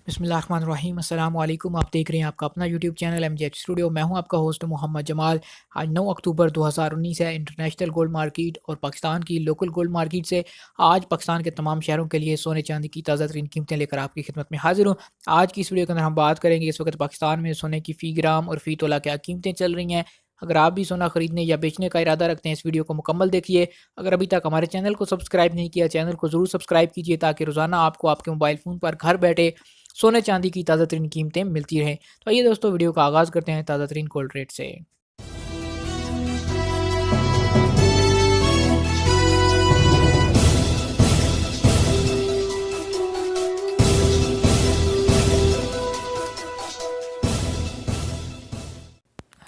बिस्मिल्लाहिर्रहमानिर्रहीम अस्सलाम वालेकुम। आप देख रहे हैं आपका अपना यूट्यूब चैनल एमजेएच स्टूडियो। मैं हूं आपका होस्ट मोहम्मद जमाल। आज 9 अक्टूबर 2019 है। इंटरनेशनल गोल्ड मार्केट और पाकिस्तान की लोकल गोल्ड मार्केट से आज पाकिस्तान के तमाम शहरों के लिए सोने चांदी की ताज़ा तरीन कीमतें लेकर आपकी खिदमत में हाजिर हूँ। आज की इस वीडियो के अंदर हम बात करेंगे इस वक्त पाकिस्तान में सोने की फ़ी ग्राम और फ़ी तोला क्या कीमतें चल रही हैं। अगर आप भी सोना खरीदने या बेचने का इरादा रखते हैं, इस वीडियो को मुकम्मल देखिए। अगर अभी तक हमारे चैनल को सब्सक्राइब नहीं किया, चैनल को ज़रूर सब्सक्राइब कीजिए ताकि रोज़ाना आपको आपके मोबाइल फ़ोन पर घर बैठे सोने चांदी की ताज़ा तरीन कीमतें मिलती रहें। तो आइए दोस्तों, वीडियो का आगाज़ करते हैं ताज़ा तरीन गोल्ड रेट से।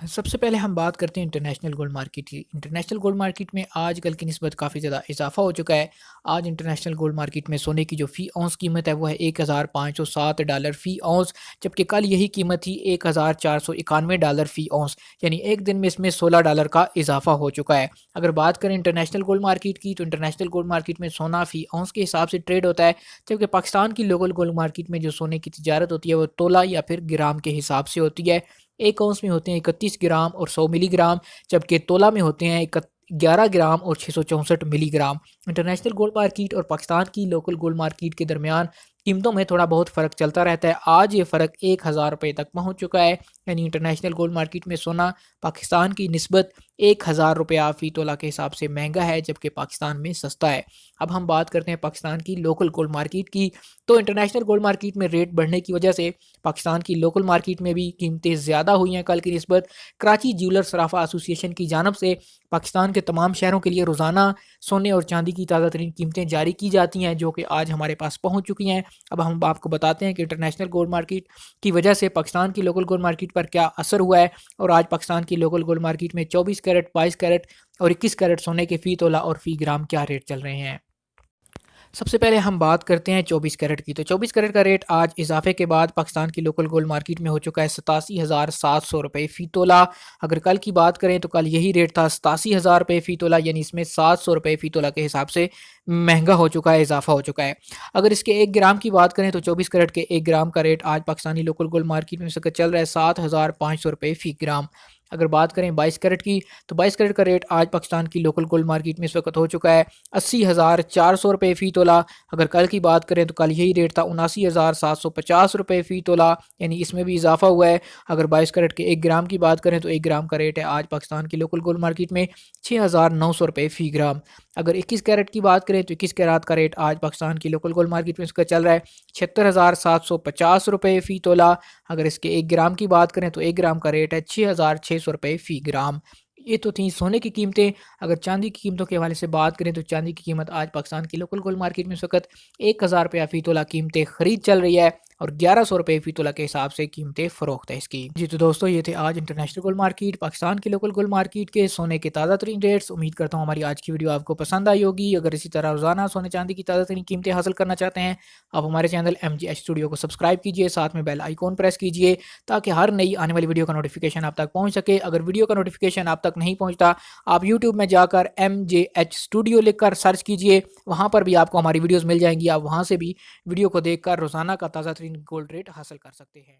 सबसे पहले हम बात करते हैं इंटरनेशनल गोल्ड मार्केट की। इंटरनेशनल गोल्ड मार्केट में आजकल की निस्बत काफ़ी ज़्यादा इजाफा हो चुका है। आज इंटरनेशनल गोल्ड मार्केट में सोने की जो फ़ी औंस कीमत है वो है $1,507 फ़ी औंस, जबकि कल यही कीमत थी $1,491 फ़ी औंस। यानी एक दिन में इसमें $16 का इजाफा हो चुका है। अगर बात करें इंटरनेशनल गोल्ड मार्केट की, तो इंटरनेशनल गोल्ड मार्केट में सोना फ़ी औंस के हिसाब से ट्रेड होता है, जबकि पाकिस्तान की लोकल गोल्ड मार्केट में जो सोने की तिजारत होती है वो तोला या फिर ग्राम के हिसाब से होती है। एक औंस में होते हैं 31 ग्राम और 100 मिलीग्राम, जबकि तोला में होते हैं 11 ग्राम और 664 मिलीग्राम। इंटरनेशनल गोल्ड मार्केट और पाकिस्तान की लोकल गोल्ड मार्केट के दरमियान कीमतों में थोड़ा बहुत फ़र्क चलता रहता है। आज ये फ़र्क 1000 रुपये तक पहुँच चुका है। यानी इंटरनेशनल गोल्ड मार्केट में सोना पाकिस्तान की निस्बत 1000 रुपया फ़ी तोला के हिसाब से महंगा है, जबकि पाकिस्तान में सस्ता है। अब हम बात करते हैं पाकिस्तान की लोकल गोल्ड मार्केट की। तो इंटरनेशनल गोल्ड मार्केट में रेट बढ़ने की वजह से पाकिस्तान की लोकल मार्केट में भी कीमतें ज़्यादा हुई हैं कल की निस्बत। कराची ज्वेलर सराफा एसोसिएशन की जानब से पाकिस्तान के तमाम शहरों के लिए रोज़ाना सोने और चांदी की ताज़ा तरीन कीमतें जारी की जाती हैं, जो कि आज हमारे पास पहुँच चुकी हैं। अब हम आपको बताते हैं कि इंटरनेशनल गोल्ड मार्केट की वजह से पाकिस्तान की लोकल गोल्ड मार्केट पर क्या असर हुआ है। और आज पाकिस्तान की लोकल गोल्ड मार्केट में 24 कैरेट, 22 कैरेट और 21 कैरेट सोने के फ़ी तोला और फ़ी ग्राम क्या रेट चल रहे हैं। सबसे पहले हम बात करते हैं 24 कैरेट की। तो 24 कैरेट का रेट आज इजाफे के बाद पाकिस्तान की लोकल गोल्ड मार्केट में हो चुका है 87,700 रुपये फ़ी तोला। अगर कल की बात करें तो कल यही रेट था 87,000 रुपये फ़ी तोला, यानी इसमें 700 रुपये फ़ी तोला के हिसाब से महंगा हो चुका है, इजाफा हो चुका है। अगर इसके 1 ग्राम की बात करें तो 24 कैरेट के 1 ग्राम का रेट आज पाकिस्तानी लोकल गोल्ड मार्केट में इस वक्त चल रहा है 7,500 रुपये फ़ी ग्राम। अगर बात करें 22 कैरेट की, तो 22 कैरेट का रेट आज पाकिस्तान की लोकल गोल्ड मार्केट में इस वक्त हो चुका है 80,400 रुपये फ़ी तोला। अगर कल की बात करें तो कल यही रेट था 79,750 रुपये फ़ी तोला, यानी इसमें भी इजाफा हुआ है। अगर 22 कैरेट के 1 ग्राम की बात करें तो 1 ग्राम का रेट है आज पाकिस्तान की लोकल गोल्ड मार्केट में 6,900 रुपये फ़ी ग्राम। अगर 21 कैरेट की बात करें तो 21 कैरेट का रेट आज पाकिस्तान की लोकल गोल्ड मार्केट में इसका चल रहा है 76,750 रुपये फ़ी तोला। अगर इसके 1 ग्राम की बात करें तो 1 ग्राम का रेट है 6,600 रुपये फ़ी ग्राम। ये तो थी सोने की कीमतें। अगर चांदी की कीमतों के हवाले से बात करें तो चांदी की कीमत आज पाकिस्तान की लोकल गोल्ड मार्केट में इस वक्त 1,000 रुपया फ़ी तोला कीमतें खरीद चल रही है और 1100 रुपये फ़ी तोला के हिसाब से कीमतें फ़रोख्त है इसकी। जी तो दोस्तों, ये थे आज इंटरनेशनल गोल्ड मार्केट, पाकिस्तान की लोकल गोल्ड मार्केट के सोने के ताज़ा तरीन रेट्स। उम्मीद करता हूँ हमारी आज की वीडियो आपको पसंद आई होगी। अगर इसी तरह रोज़ाना सोने चांदी की ताज़ा तरीन कीमतें हासिल करना चाहते हैं, आप हमारे चैनल MGH स्टूडियो को सब्सक्राइब कीजिए, साथ में बेल आइकॉन प्रेस कीजिए ताकि हर नई आने वाली वीडियो का नोटिफिकेशन आप तक पहुँच सके। अगर वीडियो का नोटिफिकेशन आप तक नहीं पहुँचता, आप यूट्यूब में जाकर MJH स्टूडियो लिखकर सर्च कीजिए, वहाँ पर भी आपको हमारी वीडियोस मिल जाएंगी। आप वहाँ से भी वीडियो को देखकर रोज़ाना का ताज़ा तरीन गोल्ड रेट हासिल कर सकते हैं।